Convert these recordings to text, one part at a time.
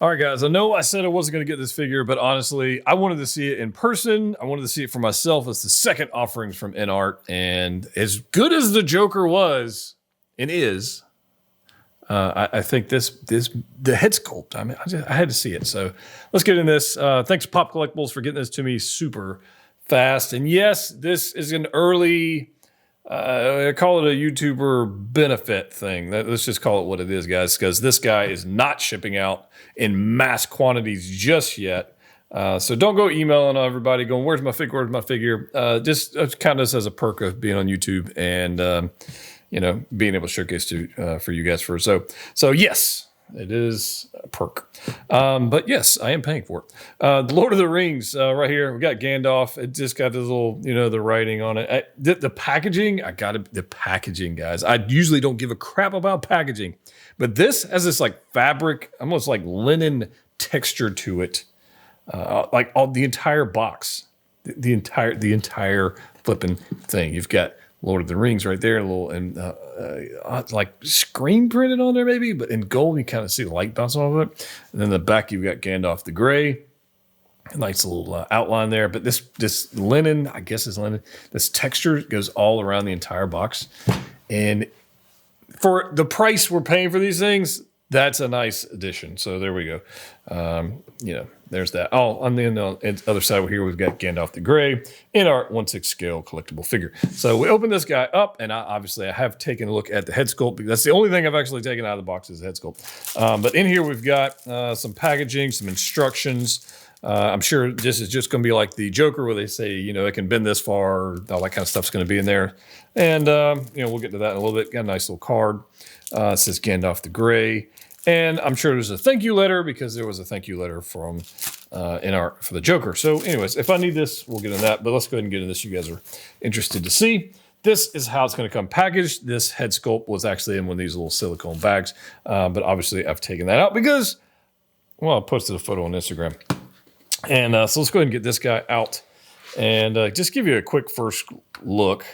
All right, guys, I know I said I wasn't going to get this figure, but honestly, I wanted to see it in person. I wanted to see it for myself. It's the second offerings from InArt, and as good as the Joker was and is, I think the head sculpt. I mean, I had to see it. So let's get in this. Thanks Pop Collectibles for getting this to me super fast. And yes, this is an early. I call it a YouTuber benefit thing. Let's just call it what it is, guys, because this guy is not shipping out in mass quantities just yet. So don't go emailing everybody going, where's my figure, where's my figure? Just kind of as a perk of being on YouTube and, being able to showcase for you guys for. So yes, it is a perk. But yes, I am paying for it. The Lord of the Rings right here. We got Gandalf. It just got this little, the writing on it. The packaging, the packaging, guys. I usually don't give a crap about packaging, but this has this like fabric, almost like linen texture to it. Like the entire box, the entire flipping thing. You've got Lord of the Rings right there, a little and like screen printed on there maybe, but in gold you kind of see the light bouncing off of it. And then the back you've got Gandalf the Grey, a nice little outline there. But this linen, I guess is linen. This texture goes all around the entire box, and for the price we're paying for these things, that's a nice addition. So there we go. There's that. Oh, on the other side here, we've got Gandalf the Grey in our 1/6 scale collectible figure. So we open this guy up, and I have taken a look at the head sculpt, because that's the only thing I've actually taken out of the box is the head sculpt. But in here, we've got some packaging, some instructions. I'm sure this is just going to be like the Joker, where they say, it can bend this far, all that kind of stuff's going to be in there. And, we'll get to that in a little bit. Got a nice little card. It says Gandalf the Grey. And I'm sure there's a thank you letter, because there was a thank you letter from InArt for the Joker. So anyways, if I need this, we'll get into that. But let's go ahead and get into this. You guys are interested to see. This is how it's going to come packaged. This head sculpt was actually in one of these little silicone bags. But obviously I've taken that out because, well, I posted a photo on Instagram. And so let's go ahead and get this guy out and just give you a quick first look.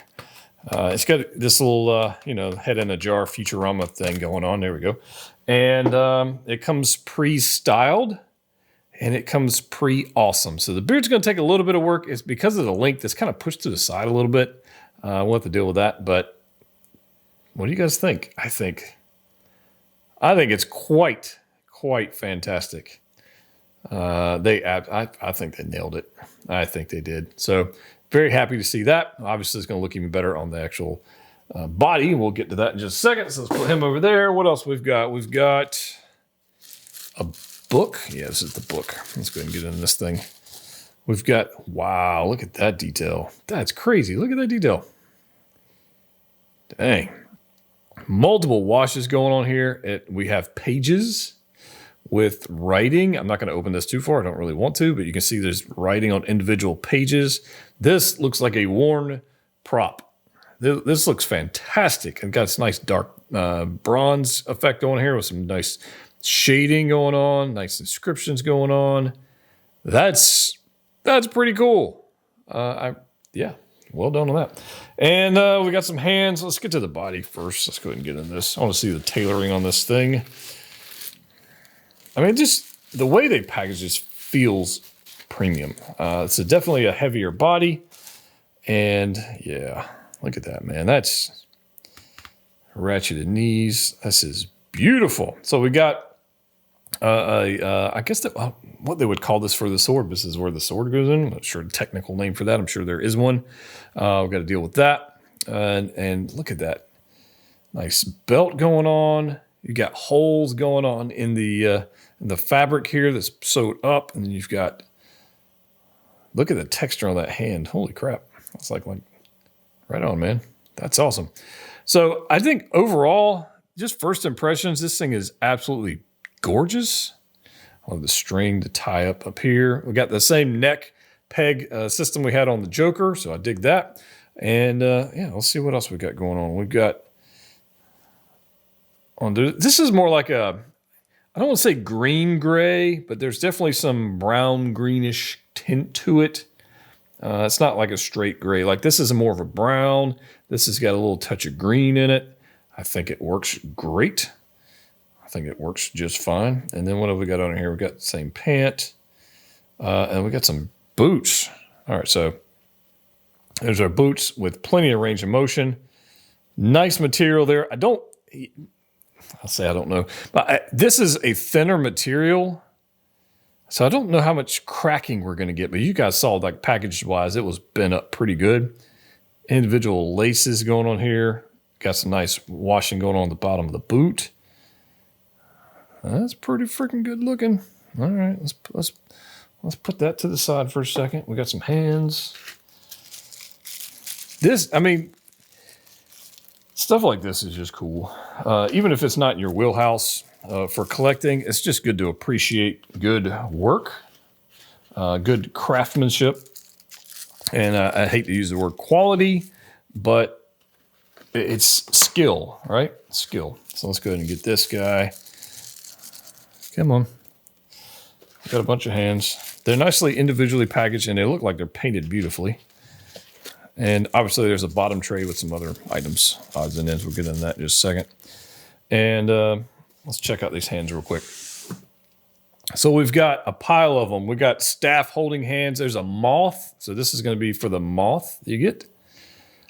It's got this little, head in a jar Futurama thing going on. There we go. And it comes pre-styled, and it comes pre-awesome. So the beard's going to take a little bit of work. It's because of the length that's kind of pushed to the side a little bit. We'll have to deal with that. But what do you guys think? I think it's quite fantastic. I think they nailed it. I think they did. So very happy to see that. Obviously, it's going to look even better on the actual body. We'll get to that in just a second. So let's put him over there. What else we've got? We've got a book. Yeah, this is the book. Let's go ahead and get into this thing. We've got, wow, look at that detail. That's crazy. Look at that detail. Dang. Multiple washes going on here. We have pages with writing. I'm not going to open this too far. I don't really want to, but you can see there's writing on individual pages. This looks like a worn prop. This looks fantastic. It's got this nice dark bronze effect going here with some nice shading going on, nice inscriptions going on. That's pretty cool. Yeah, well done on that. And we got some hands. Let's get to the body first. Let's go ahead and get in this. I want to see the tailoring on this thing. I mean, just the way they package this feels premium. It's definitely a heavier body. And yeah, look at that, man. That's ratcheted knees. This is beautiful. So we got, I guess what they would call this for the sword. This is where the sword goes in. I'm not sure the technical name for that. I'm sure there is one. We've got to deal with that. And look at that. Nice belt going on. You got holes going on in the fabric here that's sewed up, and then you've got, look at the texture on that hand. Holy crap. That's like right on, man. That's awesome. So I think overall, just first impressions, this thing is absolutely gorgeous. I love the string to tie up here. We got the same neck peg system we had on the Joker, so I dig that. And yeah, let's see what else we got going on. We've got this is more like I don't want to say green gray, but there's definitely some brown greenish tint to it. It's not like a straight gray. Like this is more of a brown. This has got a little touch of green in it. I think it works great. I think it works just fine. And then what have we got on here? We got the same pant, and we got some boots. All right, so there's our boots with plenty of range of motion. Nice material there. I'll say I don't know, but this is a thinner material, so I don't know how much cracking we're going to get. But you guys saw, like, package-wise, it was bent up pretty good. Individual laces going on here. Got some nice washing going on the bottom of the boot. That's pretty freaking good looking. All right, let's put that to the side for a second. We got some hands. This, I mean, stuff like this is just cool. Even if it's not in your wheelhouse for collecting, it's just good to appreciate good work, good craftsmanship. And I hate to use the word quality, but it's skill, right? Skill. So let's go ahead and get this guy. Come on. Got a bunch of hands. They're nicely individually packaged, and they look like they're painted beautifully. And obviously there's a bottom tray with some other items, odds and ends. We'll get into that in just a second. And let's check out these hands real quick. So we've got a pile of them. We've got staff holding hands. There's a moth. So this is going to be for the moth you get.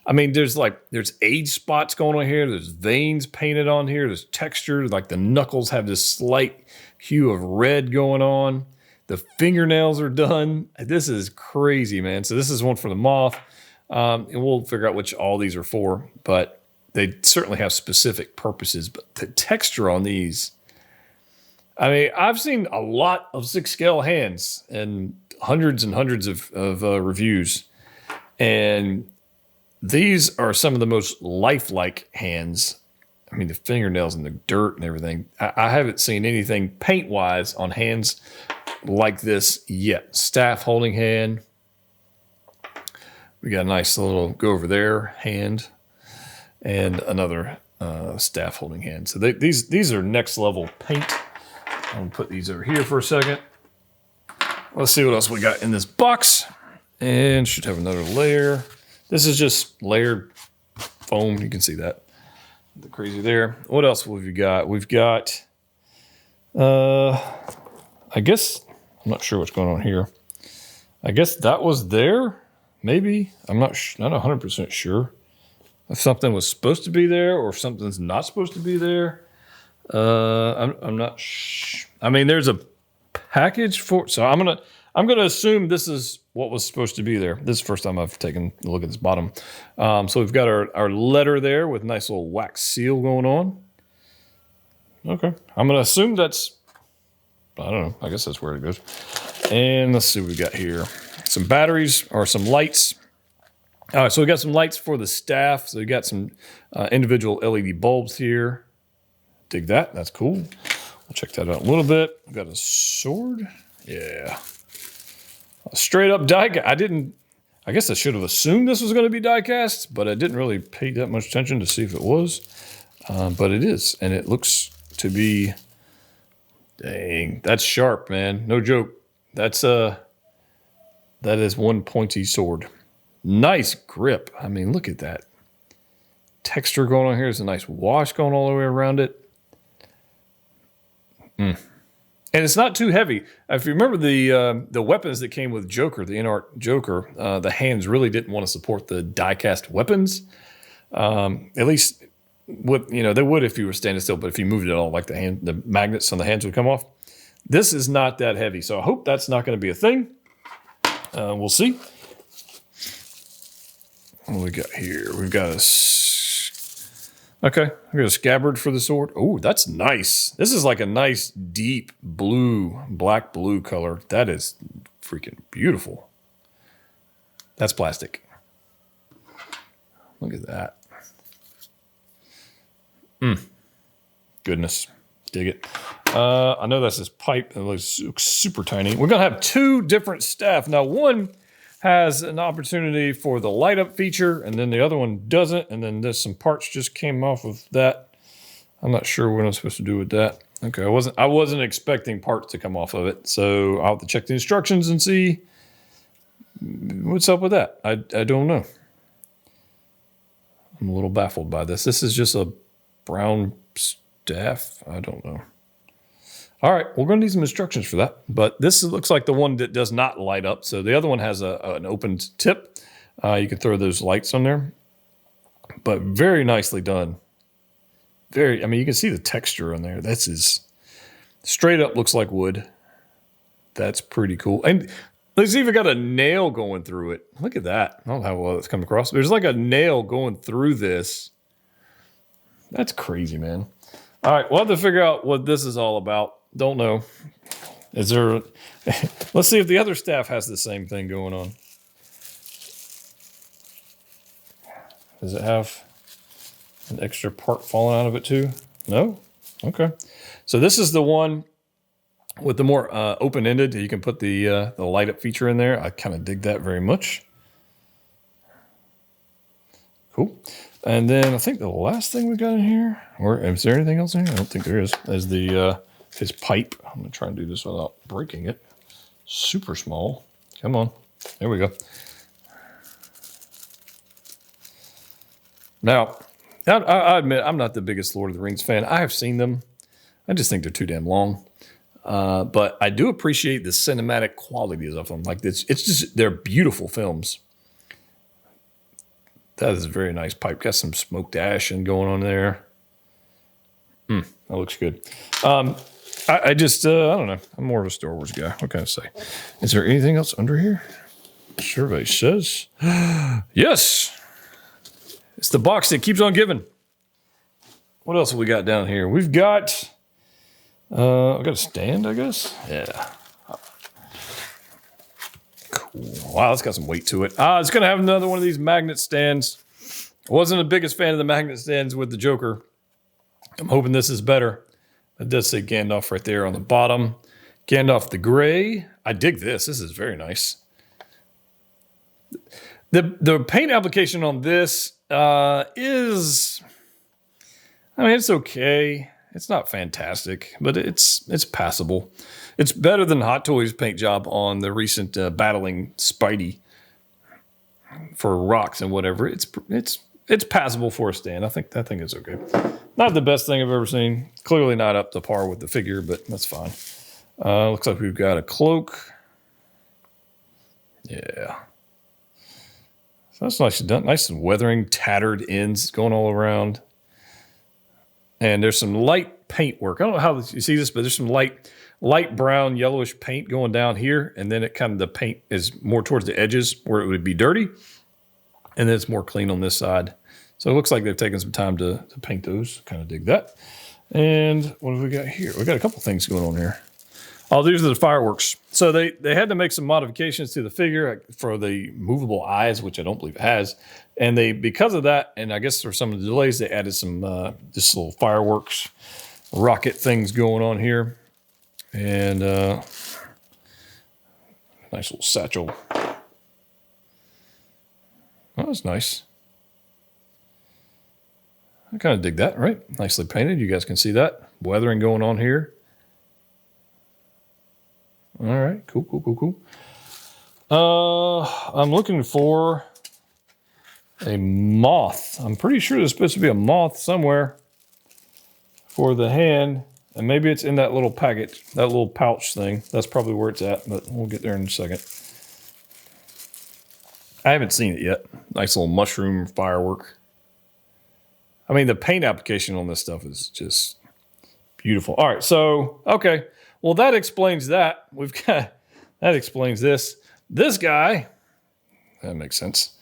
I mean, there's age spots going on here. There's veins painted on here. There's texture. Like the knuckles have this slight hue of red going on. The fingernails are done. This is crazy, man. So this is one for the moth. And we'll figure out which all these are for. But they certainly have specific purposes. But the texture on these, I mean, I've seen a lot of 6-scale hands and hundreds of reviews. And these are some of the most lifelike hands. I mean, the fingernails and the dirt and everything. I haven't seen anything paint-wise on hands like this yet. Staff holding hand. We got a nice little go over there hand. And another staff holding hand. So these are next level paint. I'm going to put these over here for a second. Let's see what else we got in this box. And should have another layer. This is just layered foam. You can see that. The crazy there. What else have we got? We've got, I guess, I'm not sure what's going on here. I guess that was there. Maybe. I'm not 100% sure if something was supposed to be there or if something's not supposed to be there. I'm not sure. I mean, there's a package for, so I'm gonna assume this is what was supposed to be there. This is the first time I've taken a look at this bottom. So we've got our letter there with a nice little wax seal going on. Okay, I'm gonna assume that's, I don't know, I guess that's where it goes. And let's see what we got here. Some batteries or some lights. All right, so we got some lights for the staff. So we got some individual LED bulbs here. Dig that, that's cool. We'll check that out a little bit. We've got a sword. Yeah. A straight up die cast. I guess I should have assumed this was going to be die cast, but I didn't really pay that much attention to see if it was. But it is, and it looks to be, dang, that's sharp, man. No joke. That is one pointy sword. Nice grip. I mean, look at that. Texture going on here. There's a nice wash going all the way around it. And it's not too heavy. If you remember the weapons that came with Joker, the InArt Joker, the hands really didn't want to support the die-cast weapons. At least, they would if you were standing still, but if you moved it all, like the magnets on the hands would come off. This is not that heavy, so I hope that's not going to be a thing. We'll see. What do we got here? We've got we got a scabbard for the sword. Oh, that's nice. This is like a nice deep blue, black blue color. That is freaking beautiful. That's plastic. Look at that. Goodness. Dig it. I know that's this pipe. It looks super tiny. We're going to have two different staff. Now, one has an opportunity for the light up feature, and then the other one doesn't. And then there's some parts just came off of that. I'm not sure what I'm supposed to do with that. Okay, I wasn't expecting parts to come off of it, so I'll have to check the instructions and see what's up with that. I don't know. I'm a little baffled by this. This is just a brown staff. I don't know. All right, we're going to need some instructions for that. But this looks like the one that does not light up. So the other one has an opened tip. You can throw those lights on there. But very nicely done. I mean, you can see the texture on there. This is straight up looks like wood. That's pretty cool. And it's even got a nail going through it. Look at that. I don't know how well it's come across. There's like a nail going through this. That's crazy, man. All right, we'll have to figure out what this is all about. Don't know. Is there... Let's see if the other staff has the same thing going on. Does it have an extra part falling out of it too? No? Okay. So this is the one with the more open-ended. You can put the light up feature in there. I kind of dig that very much. Cool. And then I think the last thing we got in here, or is there anything else in here? I don't think there is. Is the his pipe. I'm gonna try and do this without breaking it. Super small. Come on. There we go. Now, I admit I'm not the biggest Lord of the Rings fan. I have seen them. I just think they're too damn long. But I do appreciate the cinematic qualities of them. Like this, it's just they're beautiful films. That is a very nice pipe. Got some smoked ash and going on there. That looks good. I don't know. I'm more of a Star Wars guy. What can I say? Is there anything else under here? Survey says yes. It's the box that keeps on giving. What else have we got down here? We've got I got a stand, I guess. Yeah. Cool. Wow, it's got some weight to it. It's going to have another one of these magnet stands. I wasn't the biggest fan of the magnet stands with the Joker. I'm hoping this is better. It does say Gandalf right there on the bottom. Gandalf the Gray. I dig this. This is very nice. The paint application on this is... I mean, it's okay. It's not fantastic, but it's passable. It's better than Hot Toys paint job on the recent Battling Spidey for rocks and whatever. It's passable for a stand. I think that thing is okay. Not the best thing I've ever seen. Clearly not up to par with the figure, but that's fine. Looks like we've got a cloak. Yeah. So that's nicely done. Nice and weathering, tattered ends going all around. And there's some light paint work. I don't know how you see this, but there's some light brown, yellowish paint going down here. And then the paint is more towards the edges where it would be dirty. And then it's more clean on this side. So it looks like they've taken some time to paint those. Kind of dig that. And what have we got here? We got a couple things going on here. Oh, these are the fireworks. So they had to make some modifications to the figure for the movable eyes, which I don't believe it has. And because of that, and I guess for some of the delays, they added some just little fireworks, rocket things going on here. And nice little satchel. Oh, that's nice. I kind of dig that, right? Nicely painted. You guys can see that. Weathering going on here. All right, cool. I'm looking for a moth. I'm pretty sure there's supposed to be a moth somewhere for the hand. And maybe it's in that little package, that little pouch thing. That's probably where it's at, but we'll get there in a second. I haven't seen it yet. Nice little mushroom firework. I mean, the paint application on this stuff is just beautiful. All right, so, okay. Well, that explains that. That explains this. This guy, that makes sense,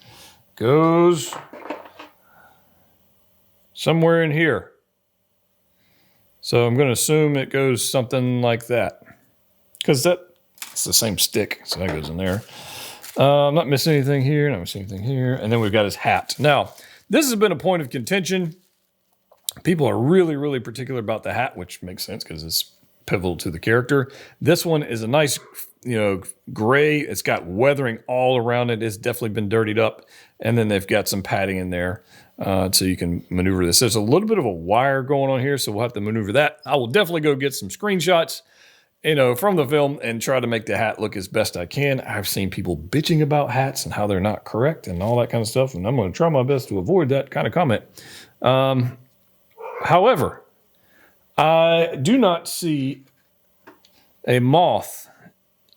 goes somewhere in here. So I'm going to assume it goes something like that. Because it's the same stick, so that goes in there. I'm not missing anything here, not missing anything here. And then we've got his hat. Now, this has been a point of contention. People are really, really particular about the hat, which makes sense because it's pivotal to the character. This one is a nice, gray. It's got weathering all around it. It's definitely been dirtied up. And then they've got some padding in there so you can maneuver this. There's a little bit of a wire going on here, so we'll have to maneuver that. I will definitely go get some screenshots, from the film and try to make the hat look as best I can. I've seen people bitching about hats and how they're not correct and all that kind of stuff, and I'm going to try my best to avoid that kind of comment. However, I do not see a moth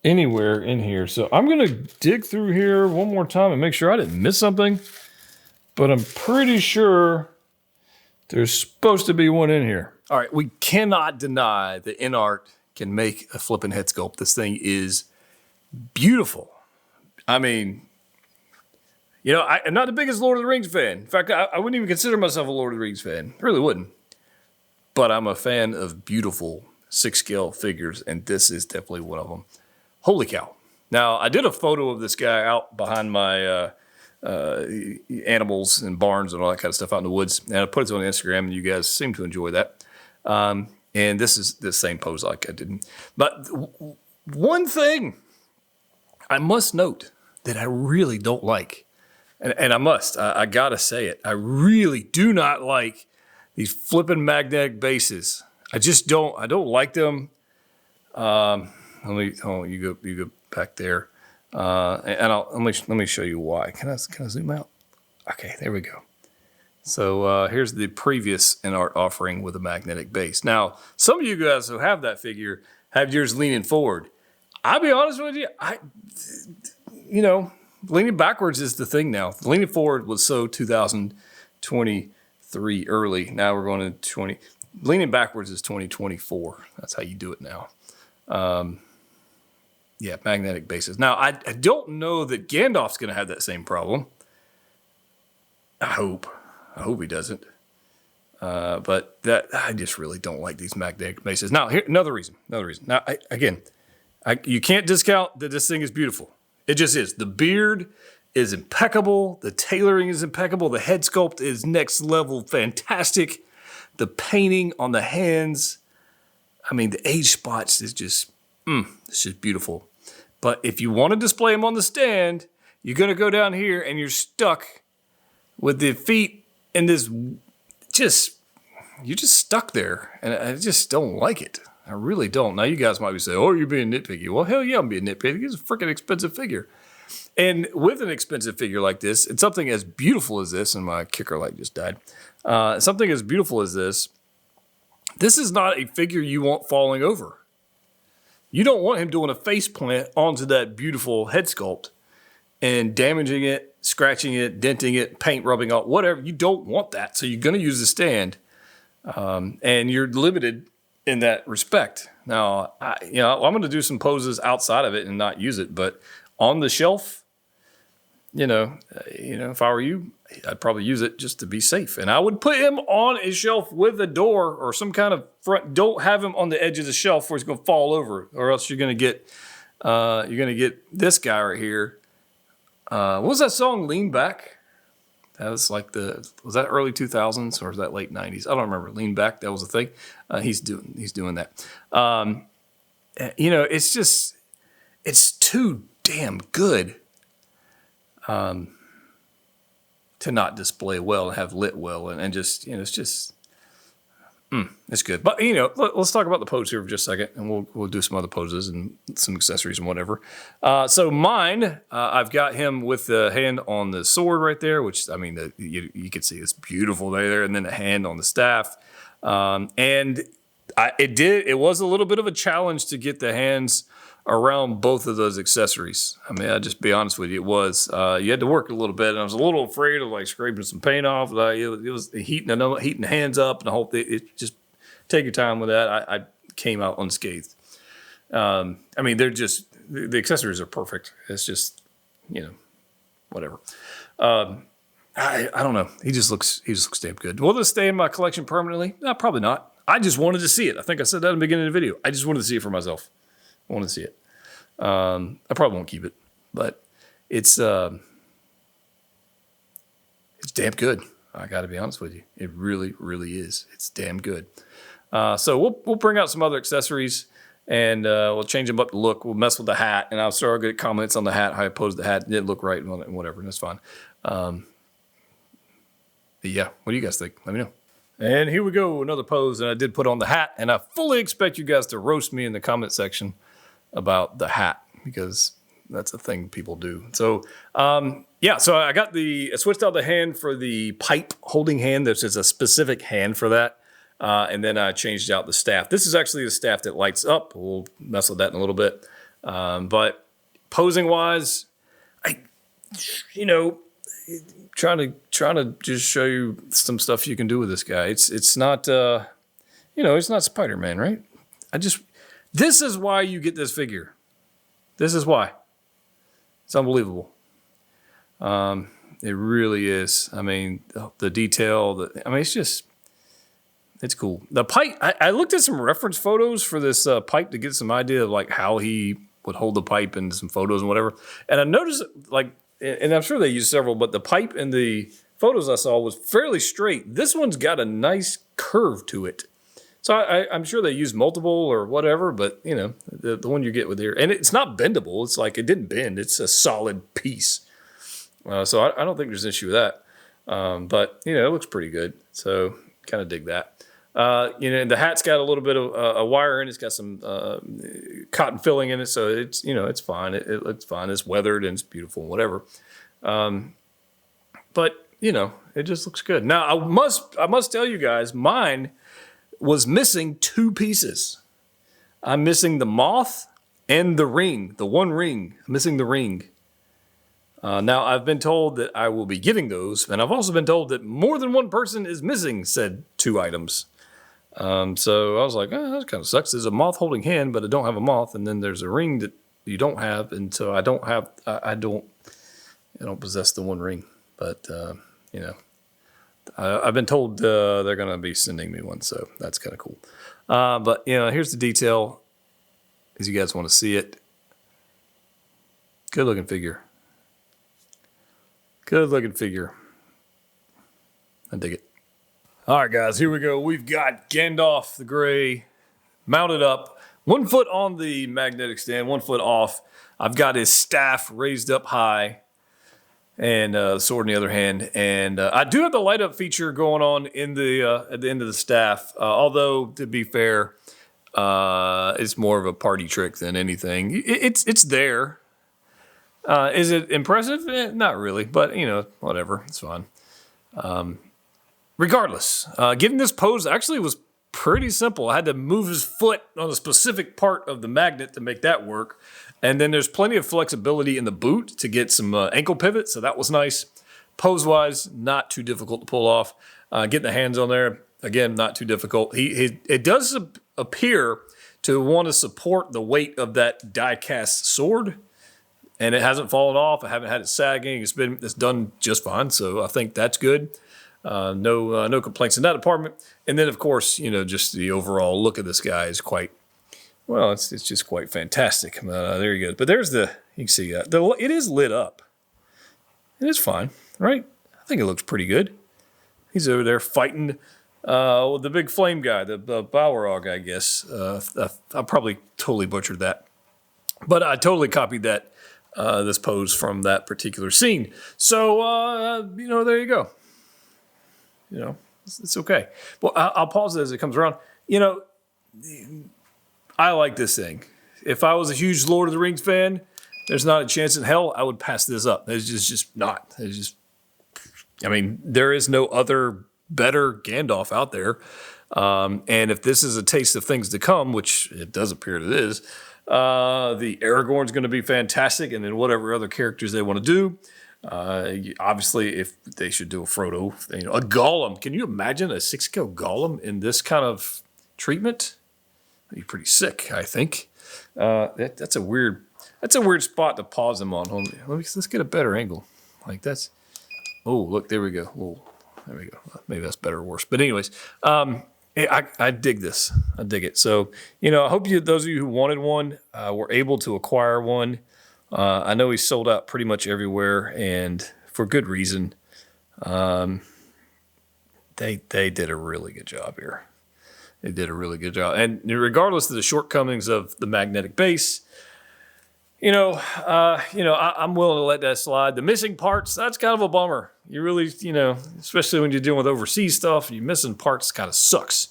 anywhere in here. So I'm going to dig through here one more time and make sure I didn't miss something. But I'm pretty sure there's supposed to be one in here. All right, we cannot deny that InArt can make a flipping head sculpt. This thing is beautiful. I mean, you know, I'm not the biggest Lord of the Rings fan. In fact, I wouldn't even consider myself a Lord of the Rings fan. I really wouldn't. But I'm a fan of beautiful 6-scale figures, and this is definitely one of them. Holy cow. Now, I did a photo of this guy out behind my animals and barns and all that kind of stuff out in the woods, and I put it on Instagram, and you guys seem to enjoy that. And this is the same pose like I did. But one thing I must note that I really don't like, and I gotta say it, I really do not like these flipping magnetic bases. I don't like them. Hold on, you go back there, and let me show you why. Can I zoom out? Okay, there we go. So here's the previous InArt offering with a magnetic base. Now, some of you guys who have that figure have yours leaning forward. I'll be honest with you, leaning backwards is the thing now. Leaning forward was so 2023 early. Now we're going to 20. Leaning backwards is 2024. That's how you do it now. Yeah, magnetic bases. Now, I don't know that Gandalf's going to have that same problem. I hope he doesn't. But I just really don't like these magnetic bases. Now, here another reason. Now, you can't discount that this thing is beautiful. It just is. The beard is impeccable. The tailoring is impeccable. The head sculpt is next level fantastic. The painting on the hands, I mean, the age spots is just, it's just beautiful. But if you want to display them on the stand, you're going to go down here and you're stuck with the feet in this, you're just stuck there. And I just don't like it. I really don't. Now, you guys might be saying, oh, you're being nitpicky. Well, hell yeah, I'm being nitpicky. It's a freaking expensive figure. And with an expensive figure like this, it's something as beautiful as this, and my kicker light just died. Something as beautiful as this is not a figure you want falling over. You don't want him doing a face plant onto that beautiful head sculpt and damaging it, scratching it, denting it, paint rubbing off, whatever. You don't want that. So you're going to use the stand, and you're limited in that respect. Now, I'm going to do some poses outside of it and not use it, but on the shelf, if I were you, I'd probably use it just to be safe. And I would put him on a shelf with a door or some kind of front. Don't have him on the edge of the shelf where he's going to fall over, or else you're going to get this guy right here. What was that song, Lean Back? That was like was that early 2000s or was that late 90s? I don't remember. Lean Back, that was a thing. He's doing that. It's too damn good to not display well and have lit well, and just, it's just, it's good. But, let's talk about the pose here for just a second, and we'll do some other poses and some accessories and whatever. So mine, I've got him with the hand on the sword right there, which, I mean, you can see it's beautiful there, and then the hand on the staff. And it was a little bit of a challenge to get the hands around both of those accessories. I mean, I'll just be honest with you, it was. You had to work a little bit, and I was a little afraid of like scraping some paint off. It was heating the hands up, and the whole thing. It just take your time with that. I came out unscathed. I mean, they're just the accessories are perfect. It's just whatever. I don't know. He just looks damn good. Will this stay in my collection permanently? No, probably not. I just wanted to see it. I think I said that in the beginning of the video. I just wanted to see it for myself. I want to see it. I probably won't keep it, but it's damn good. I got to be honest with you. It really, really is. It's damn good. So we'll bring out some other accessories, and we'll change them up to look. We'll mess with the hat, and I'll start get comments on the hat, how I posed the hat. It didn't look right and whatever, and that's fine. But yeah, what do you guys think? Let me know. And here we go, another pose that I did put on the hat, and I fully expect you guys to roast me in the comment section about the hat, because that's a thing people do. So, so I switched out the hand for the pipe holding hand. There's just a specific hand for that. And then I changed out the staff. This is actually the staff that lights up. We'll mess with that in a little bit. But posing wise, trying to just show you some stuff you can do with this guy. It's not it's not Spider-Man, right? This is why you get this figure. This is why. It's unbelievable. It really is. I mean, the detail, it's cool. The pipe, I looked at some reference photos for this pipe to get some idea of like how he would hold the pipe and some photos and whatever. And I noticed and I'm sure they used several, but the pipe in the photos I saw was fairly straight. This one's got a nice curve to it. So I'm sure they used multiple or whatever, but the one you get with here, and it's not bendable. It's like it didn't bend. It's a solid piece. So I don't think there's an issue with that. But it looks pretty good. So kind of dig that. The hat's got a little bit of a wire in it. It's got some cotton filling in it, so it's it's fine. It looks fine. It's weathered and it's beautiful and whatever. But it just looks good. Now I must tell you guys, mine was missing 2 pieces. I'm missing the moth and the ring. The one ring. I'm missing the ring. Now, I've been told that I will be getting those, and I've also been told that more than one person is missing said 2 items. So I was like, that kind of sucks. There's a moth holding hand, but I don't have a moth, and then there's a ring that you don't have, and so I don't possess the one ring. But I've been told they're going to be sending me one, so that's kind of cool. But here's the detail, as you guys want to see it. Good looking figure. Good looking figure. I dig it. All right, guys, here we go. We've got Gandalf the Grey mounted up. 1 foot on the magnetic stand, 1 foot off. I've got his staff raised up high and the sword in the other hand. And I do have the light up feature going on in the at the end of the staff. Although, to be fair, it's more of a party trick than anything. It's there. Is it impressive? Not really, but whatever. It's fine. Regardless, getting this pose actually was pretty simple. I had to move his foot on a specific part of the magnet to make that work. And then there's plenty of flexibility in the boot to get some ankle pivot, so that was nice. Pose-wise, not too difficult to pull off. Getting the hands on there, again, not too difficult. It does appear to want to support the weight of that die-cast sword, and it hasn't fallen off. I haven't had it sagging. It's done just fine, so I think that's good. No complaints in that department. And then, of course, just the overall look of this guy is quite, well, it's just quite fantastic. There you go. But there's you can see that. It is lit up. It is fine, right? I think it looks pretty good. He's over there fighting the big flame guy, the Balrog, I guess. I probably totally butchered that. But I totally copied that, this pose from that particular scene. So, there you go. It's okay. Well, I'll pause it as it comes around. I like this thing. If I was a huge Lord of the Rings fan, there's not a chance in hell I would pass this up. It's just not. There is no other better Gandalf out there. And if this is a taste of things to come, which it does appear it is, the Aragorn's going to be fantastic, and then whatever other characters they want to do. Obviously, if they should do a Frodo, a Gollum. Can you imagine a 6-kill Gollum in this kind of treatment? That'd be pretty sick, I think. That's a weird spot to pause them on. Let's get a better angle. Like that's. Oh, look, there we go. Oh, there we go. Maybe that's better or worse. But anyways, I dig this. I dig it. So I hope those of you who wanted one were able to acquire one. I know he's sold out pretty much everywhere, and for good reason. They did a really good job here. They did a really good job, and regardless of the shortcomings of the magnetic base, I'm willing to let that slide. The missing parts, that's kind of a bummer. You really, especially when you're dealing with overseas stuff, you missing parts kind of sucks.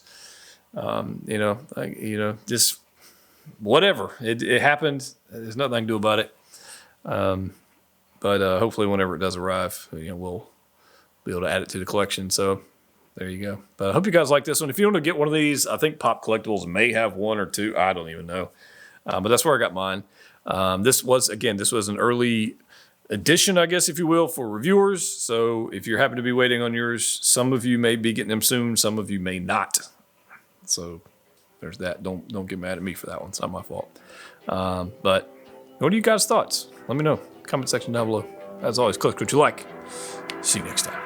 Just whatever. It happened. There's nothing I can do about it. But hopefully whenever it does arrive, we'll be able to add it to the collection. So there you go. But I hope you guys like this one. If you want to get one of these, I think Pop Collectibles may have one or two. I don't even know. But that's where I got mine. This was an early edition, I guess, if you will, for reviewers. So if you happen to be waiting on yours, some of you may be getting them soon. Some of you may not. So there's that. Don't get mad at me for that one. It's not my fault. But what are you guys' thoughts? Let me know. Comment section down below. As always, click what you like. See you next time.